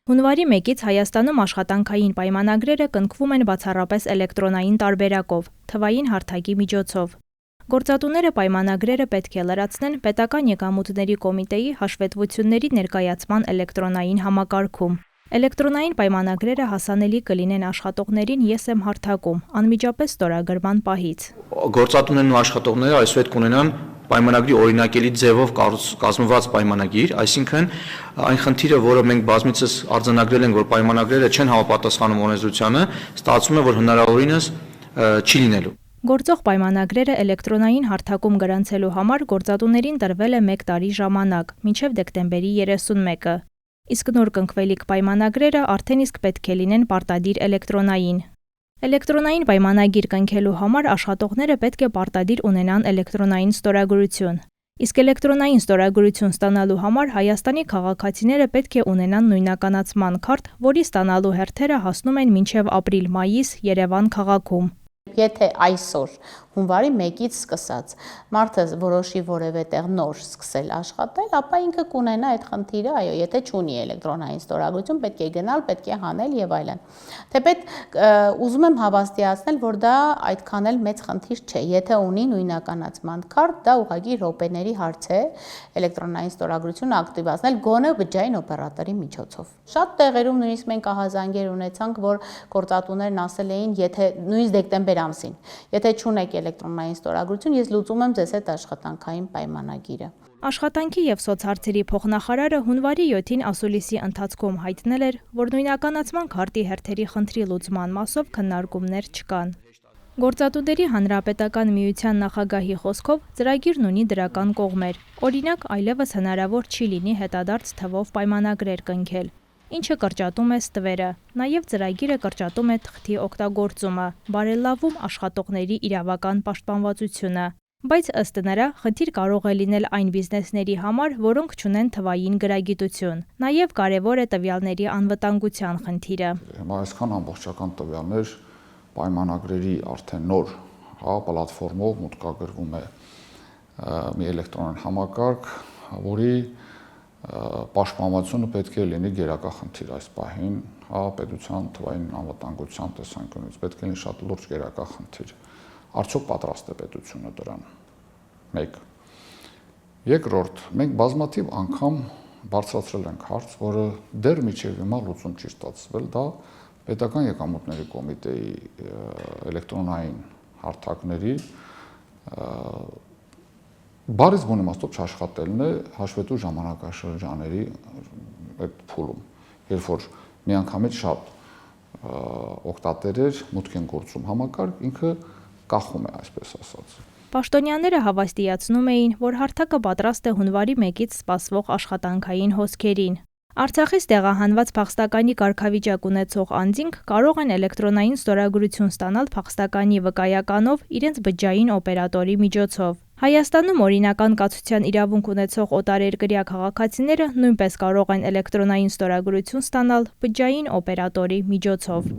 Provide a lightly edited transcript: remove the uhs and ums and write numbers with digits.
Հունվարի 1-ից Հայաստանում աշխատանքային պայմանագրերը կնքվում են բացառապես էլեկտրոնային տարբերակով, թվային հարթակի միջոցով։ Գործատուները պայմանագրերը պետք է լրացնեն Պետական եկամուտների կոմիտեի հաշվետվությունների ներկայացման էլեկտրոնային համակարգում։ Էլեկտրոնային պայմանագրերը հասանելի կլինեն աշխատողներին ԵՍ հարթակում, անմիջապես ստորագրման պահից։ Գործատուներն ու աշխատողները այս պետք ունենան պայմանագրի օրինակելի ձևով կազմված պայմանագիր, այսինքն այն խնդիրը, որը մենք բազմիցս արձանագրել ենք, որ պայմանագրերը չեն համապատասխանում օրենսդրությանը, ստացվում է, որ հնարավորինս չի լինելու։ Գործող պայմանագրերը էլեկտրոնային հարթակում գրանցելու համար գործատուներին տրվել է 1 տարի ժամանակ, մինչև դեկտեմբերի 31-ը։ Իսկ նոր կնքվելիք պայմանագրերը արդեն իսկ պետք է լինեն պարտադիր էլեկտրոնային։ Էլեկտրոնային պայմանագիր կնքելու համար աշխատողները պետք է պարտադիր ունենան էլեկտրոնային ստորագրություն։ Իսկ էլեկտրոնային ստորագրություն ստանալու համար Հայաստանի քաղաքացիները պետք է ունենան նույնականացման քարտ, որի ստանալու հերթերը հասնում են մինչև ապրիլ-մայիս Երևան քաղաքում։ Եթե այսօր հունվարի 1-ից սկսած մարդը որոշի որևէ տեղ նոր սկսել աշխատել, ապա ինքը կունենա այդ խնդիրը, այո, եթե չունի էլեկտրոնային ստորագրություն, պետք է գնալ, պետք է հանել եւ այլն։ Թեպետ ուզում եմ հավաստիացնել, որ դա այդքան էլ մեծ խնդիր չէ։ Եթե ունի նույնականացման քարտ, դա ուղղակի րոպեների հարց է էլեկտրոնային ստորագրությունը ակտիվացնել գոնե բջջային օպերատորի միջոցով։ Շատ տեղերում նույնիսկ մենք ահազանգեր ունեցանք, որ գործատուներն ասել էին, եթե նույնիսկ դեկտեմբեր ամսին, եթե չունեք էլեկտրոնային ստորագրություն, ես լուծում եմ ձեզ այդ աշխատանքային պայմանագիրը։ Աշխատանքի եւ սոցհարցերի փոխնախարարը հունվարի 7-ին ասուլիսի ընթացքում հայտնել էր, որ նույնականացման քարտի հերթերի խնդրի լուծման մասով քննարկումներ չկան։ Գործատուների հանրապետական միության նախագահի խոսքով ծրագիրն ունի դրական կողմեր։ Օրինակ, այլևս հնարավոր չի լինի հետադարձ թվով պայմանագրեր կնքել, ինչը կրճատում է ստվերը։ Նաև ծրագիրը կրճատում է թղթի օգտագործումը, բարելավում աշխատողների իրավական պաշտպանվածությունը։ Բայց ըստ նրա, խնդիր կարող է լինել այն բիզնեսների համար, որոնք չունեն թվային գրագիտություն։ Նաև կարևոր է տվյալների անվտանգության խնդիրը։ Հիմա այսքան ամբողջական տվյալներ պայմանագրերի արդեն նոր պլատֆորմով մուտքագրվում է մի էլեկտրոնային համակարգ, որի պաշտպանությունը պետք է լինի գերակա խնդիր այս պահին, պետության թվային անվտանգության տեսանկյունից պետք է լինի շատ լուրջ գերակա խնդիր։ Արդյոք պատրաստ է պետությունը դրան։ 1. Երկրորդ, մենք բազմաթիվ անգամ բարձրացրել ենք հարց, որը դեռ մինչև հիմա լուծում չի ստացվել, դա Պետական եկամուտների կոմիտեի էլեկտրոնային հարթակների բարից բուն իմաստով չաշխատելն է հաշվետու ժամանակաշրջաների այդ փուլում, երբ որ միանգամից շատ օգտատերեր մուտք են գործում համակարգ, ինքը կախում է, այսպես ասած։ Պաշտոնյաները հավաստիացնում էին, որ հարթակը պատրաստ է հունվարի 1-ից սպասվող աշխատանքային հոսքերին։ Արցախից տեղահանված փախստականի կարգավիճակ ունեցող անձինք կարող են էլեկտրոնային ստորագրություն ստանալ փախստականի վկայականով իրենց բջջային օպերատորի միջոցով։ Հայաստանում օրինական կացության իրավունք ունեցող օտարերկրյա քաղաքացիները նույնպես կարող են էլեկտրոնային ստորագրություն ստանալ բջջային օպերատորի միջոցով։